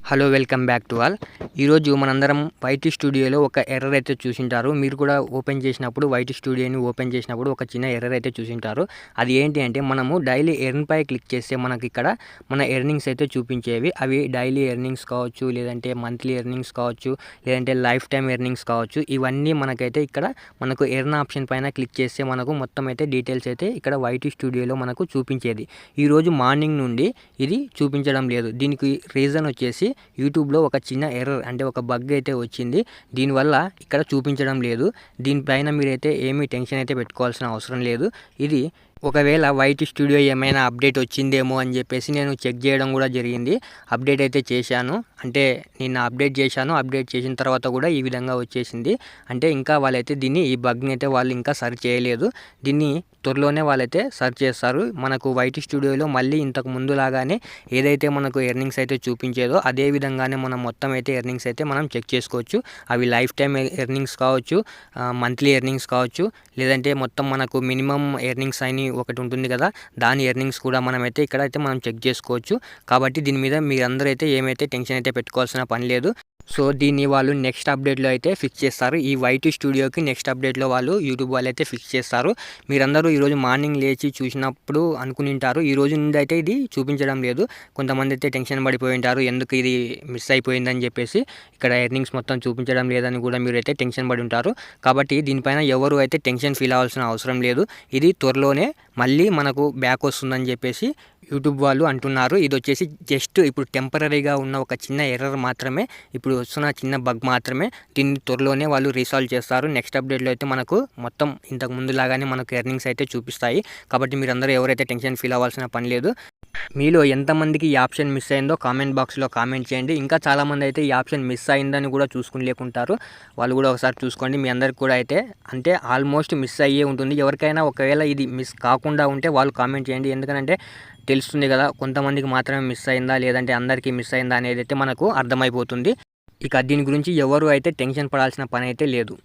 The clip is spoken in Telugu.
Hello welcome back to all. ఈరోజు మనందరం వైటీ స్టూడియోలో ఒక ఎర్రర్ అయితే చూసింటారు. మీరు కూడా ఓపెన్ చేసినప్పుడు వైటీ స్టూడియోని ఓపెన్ చేసినప్పుడు ఒక చిన్న ఎర్రర్ అయితే చూసింటారు. అది ఏంటి అంటే మనము డైలీ ఎర్న్ పై క్లిక్ చేస్తే మనకి ఇక్కడ మన ఎర్నింగ్స్ అయితే చూపించేవి. అవి డైలీ ఎర్నింగ్స్ కావచ్చు, లేదంటే మంత్లీ ఎర్నింగ్స్ కావచ్చు, లేదంటే లైఫ్ టైం ఎర్నింగ్స్ కావచ్చు. ఇవన్నీ మనకైతే ఇక్కడ మనకు ఎర్న్ ఆప్షన్ పైన క్లిక్ చేస్తే మనకు మొత్తం అయితే డీటెయిల్స్ అయితే ఇక్కడ వైటీ స్టూడియోలో మనకు చూపించేది. ఈరోజు మార్నింగ్ నుండి ఇది చూపించడం లేదు. దీనికి రీజన్ వచ్చేసి యూట్యూబ్లో ఒక చిన్న ఎర్రర్ అంటే ఒక బగ్ అయితే వచ్చింది. దీనివల్ల ఇక్కడ చూపించడం లేదు. దీనిపైన మీరైతే ఏమీ టెన్షన్ అయితే పెట్టుకోవాల్సిన అవసరం లేదు. ఇది ఒకవేళ వైటీ స్టూడియో ఏమైనా అప్డేట్ వచ్చిందేమో అని చెప్పేసి నేను చెక్ చేయడం కూడా జరిగింది. అప్డేట్ అయితే చేశాను. అంటే నిన్న అప్డేట్ చేశాను. అప్డేట్ చేసిన తర్వాత కూడా ఈ విధంగా వచ్చేసింది. అంటే ఇంకా వాళ్ళైతే ఈ బగ్ని అయితే వాళ్ళు ఇంకా సర్చ్ చేయలేదు. దీన్ని త్వరలోనే వాళ్ళైతే సర్చ్ చేస్తారు. మనకు వైటీ స్టూడియోలో మళ్ళీ ఇంతకు ముందు లాగానే ఏదైతే మనకు ఎర్నింగ్స్ అయితే చూపించేదో అదే విధంగానే మనం మొత్తం అయితే ఎర్నింగ్స్ అయితే మనం చెక్ చేసుకోవచ్చు. అవి లైఫ్ టైం ఎర్నింగ్స్ కావచ్చు, మంత్లీ ఎర్నింగ్స్ కావచ్చు, లేదంటే మొత్తం మనకు మినిమం ఎర్నింగ్స్ అని ఒకటి ఉంటుంది కదా, దాని ఎర్నింగ్స్ కూడా మనమైతే ఇక్కడైతే మనం చెక్ చేసుకోవచ్చు. కాబట్టి దీని మీద మీరందరూ అయితే ఏమైతే టెన్షన్ అయితే పెట్టుకోవాల్సిన పని లేదు. సో దీన్ని వాళ్ళు నెక్స్ట్ అప్డేట్లో అయితే ఫిక్స్ చేస్తారు. ఈ వైటీ స్టూడియోకి నెక్స్ట్ అప్డేట్లో వాళ్ళు యూట్యూబ్ వాళ్ళు అయితే ఫిక్స్ చేస్తారు. మీరందరూ ఈరోజు మార్నింగ్ లేచి చూసినప్పుడు అనుకుని ఉంటారు ఈ రోజు నుండి అయితే ఇది చూపించడం లేదు. కొంతమంది అయితే టెన్షన్ పడిపోయి ఉంటారు, ఎందుకు ఇది మిస్ అయిపోయిందని చెప్పేసి, ఇక్కడ ఎర్నింగ్స్ మొత్తం చూపించడం లేదని కూడా మీరైతే టెన్షన్ పడి ఉంటారు. కాబట్టి దీనిపైన ఎవరు అయితే టెన్షన్ ఫీల్ అవ్వాల్సిన అవసరం లేదు. ఇది త్వరలోనే మళ్ళీ మనకు బ్యాక్ వస్తుందని చెప్పేసి యూట్యూబ్ వాళ్ళు అంటున్నారు. ఇది వచ్చేసి జస్ట్ ఇప్పుడు టెంపరీగా ఉన్న ఒక చిన్న ఎర్రర్ మాత్రమే, ఇప్పుడు వస్తున్న చిన్న బగ్ మాత్రమే. దీన్ని త్వరలోనే వాళ్ళు రీసాల్వ్ చేస్తారు. నెక్స్ట్ అప్డేట్లో అయితే మనకు మొత్తం ఇంతకు ముందు లాగానే మనకు ఎర్నింగ్స్ అయితే చూపిస్తాయి. కాబట్టి మీరందరూ ఎవరైతే టెన్షన్ ఫీల్ అవ్వాల్సిన పని లేదు. మీలో ఎంతమందికి ఈ ఆప్షన్ మిస్ అయిందో కామెంట్ బాక్స్లో కామెంట్ చేయండి. ఇంకా చాలామంది అయితే ఈ ఆప్షన్ మిస్ అయిందని కూడా చూసుకుని లేకుంటారు. వాళ్ళు కూడా ఒకసారి చూసుకోండి. మీ అందరికి కూడా అయితే అంటే ఆల్మోస్ట్ మిస్ అయ్యే ఉంటుంది. ఎవరికైనా ఒకవేళ ఇది మిస్ కాకుండా ఉంటే వాళ్ళు కామెంట్ చేయండి. ఎందుకంటే తెలుస్తుంది కదా, కొంతమందికి మాత్రమే మిస్ అయిందా లేదంటే అందరికీ మిస్ అయిందా అనేది అయితే మనకు అర్థమైపోతుంది. ఇక దీని గురించి ఎవరు అయితే టెన్షన్ పడాల్సిన పని అయితే లేదు.